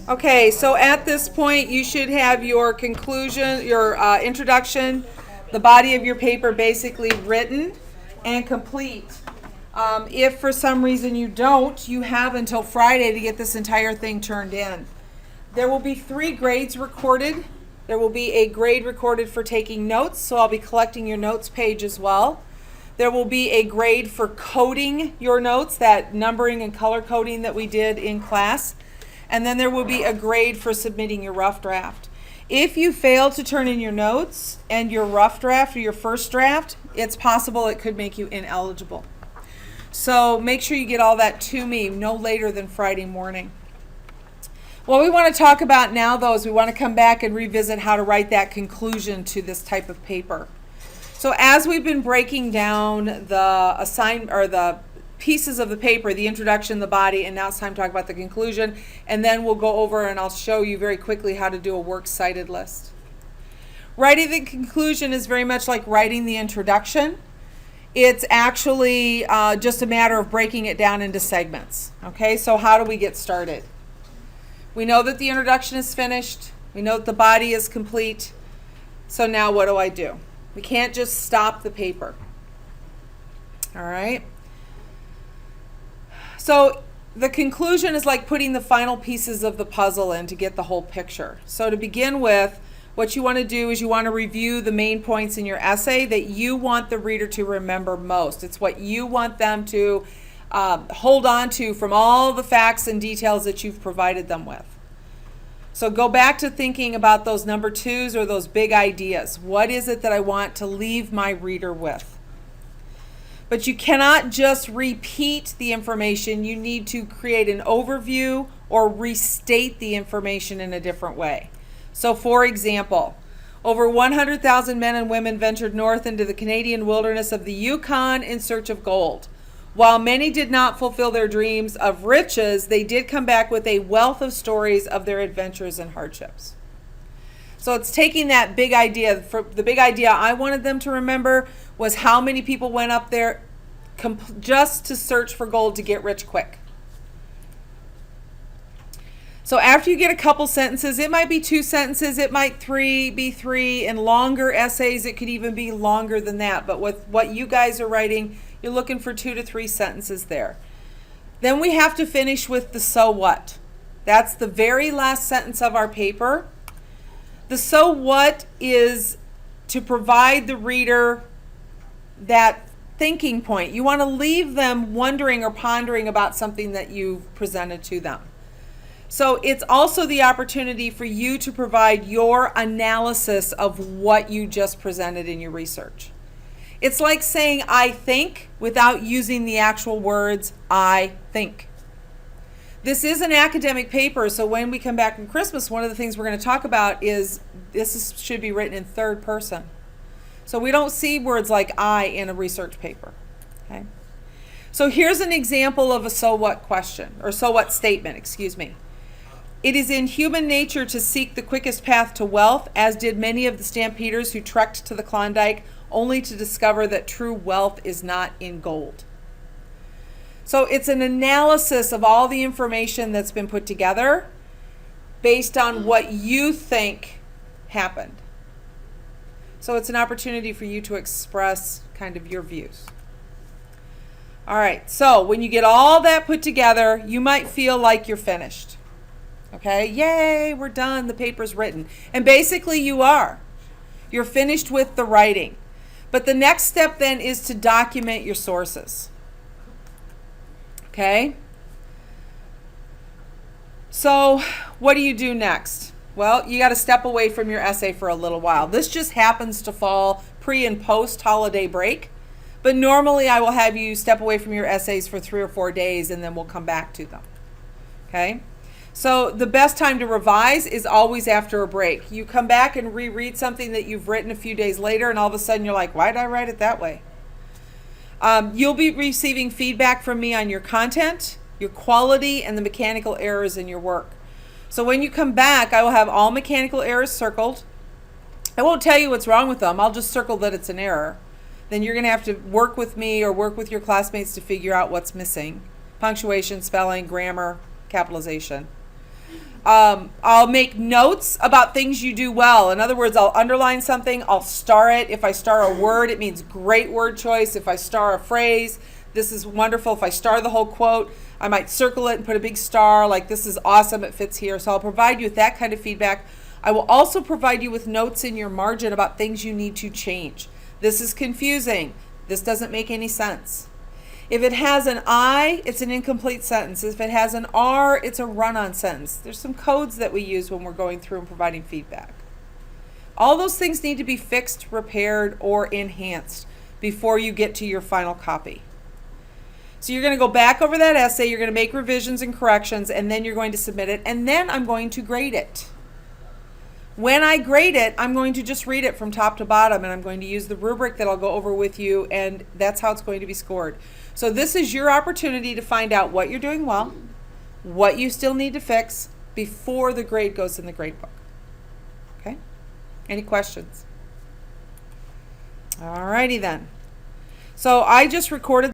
Okay, so at this point, you should have your conclusion, your introduction, the body of your paper basically written and complete. If for some reason you don't, you have until Friday to get this entire thing turned in. There will be 3 grades recorded. There will be a grade recorded for taking notes, so I'll be collecting your notes page as well. There will be a grade for coding your notes, that numbering and color coding that we did in class. And then there will be a grade for submitting your rough draft. If you fail to turn in your notes and your rough draft or your first draft, it's possible it could make you ineligible. So make sure you get all that to me no later than Friday morning. What we want to talk about now, though, is we want to come back and revisit how to write that conclusion to this type of paper. So as we've been breaking down the pieces of the paper, the introduction, the body, and now it's time to talk about the conclusion, and then we'll go over and I'll show you very quickly how to do a works cited list. Writing the conclusion is very much like writing the introduction. It's actually just a matter of breaking it down into segments. Okay, so how do we get started? We know that the introduction is finished. We know that the body is complete. So now what do? We can't just stop the paper. All right. So the conclusion is like putting the final pieces of the puzzle in to get the whole picture. So to begin with, what you want to do is you want to review the main points in your essay that you want the reader to remember most. It's what you want them to hold on to from all the facts and details that you've provided them with. So go back to thinking about those number 2s or those big ideas. What is it that I want to leave my reader with? But you cannot just repeat the information. You need to create an overview or restate the information in a different way. So for example, over 100,000 men and women ventured north into the Canadian wilderness of the Yukon in search of gold. While many did not fulfill their dreams of riches, they did come back with a wealth of stories of their adventures and hardships. So it's taking that big idea. The big idea I wanted them to remember was how many people went up there just to search for gold to get rich quick. So after you get a couple sentences, it might be 2 sentences, it might be 3, and longer essays, it could even be longer than that. But with what you guys are writing, you're looking for 2 to 3 sentences there. Then we have to finish with the so what. That's the very last sentence of our paper. The so what is to provide the reader that thinking point. You want to leave them wondering or pondering about something that you've presented to them. So it's also the opportunity for you to provide your analysis of what you just presented in your research. It's like saying I think without using the actual words I think. This is an academic paper, so when we come back from Christmas, one of the things we're going to talk about is should be written in third person. So we don't see words like I in a research paper. Okay? So here's an example of a so what question, or so what statement, excuse me. It is in human nature to seek the quickest path to wealth, as did many of the stampeders who trekked to the Klondike only to discover that true wealth is not in gold. So it's an analysis of all the information that's been put together based on what you think happened. So it's an opportunity for you to express kind of your views. All right, so when you get all that put together, you might feel like you're finished. Okay, yay, we're done, the paper's written. And basically you are. You're finished with the writing. But the next step then is to document your sources. Okay? So what do you do next? Well, you got to step away from your essay for a little while. This just happens to fall pre and post holiday break. But normally I will have you step away from your essays for 3 or 4 days and then we'll come back to them. Okay? So the best time to revise is always after a break. You come back and reread something that you've written a few days later and all of a sudden you're like, why did I write it that way? You'll be receiving feedback from me on your content, your quality, and the mechanical errors in your work. So when you come back, I will have all mechanical errors circled. I won't tell you what's wrong with them. I'll just circle that it's an error. Then you're going to have to work with me or work with your classmates to figure out what's missing. Punctuation, spelling, grammar, capitalization. I'll make notes about things you do well. In other words, I'll underline something, I'll star it. If I star a word, it means great word choice. If I star a phrase, this is wonderful. If I star the whole quote, I might circle it and put a big star, like this is awesome, it fits here. So I'll provide you with that kind of feedback. I will also provide you with notes in your margin about things you need to change. This is confusing. This doesn't make any sense. If it has an I, it's an incomplete sentence. If it has an R, it's a run-on sentence. There's some codes that we use when we're going through and providing feedback. All those things need to be fixed, repaired, or enhanced before you get to your final copy. So you're going to go back over that essay, you're going to make revisions and corrections, and then you're going to submit it, and then I'm going to grade it. When I grade it, I'm going to just read it from top to bottom, and I'm going to use the rubric that I'll go over with you, and that's how it's going to be scored. So this is your opportunity to find out what you're doing well, what you still need to fix before the grade goes in the grade book. Okay? Any questions? Alrighty then. So I just recorded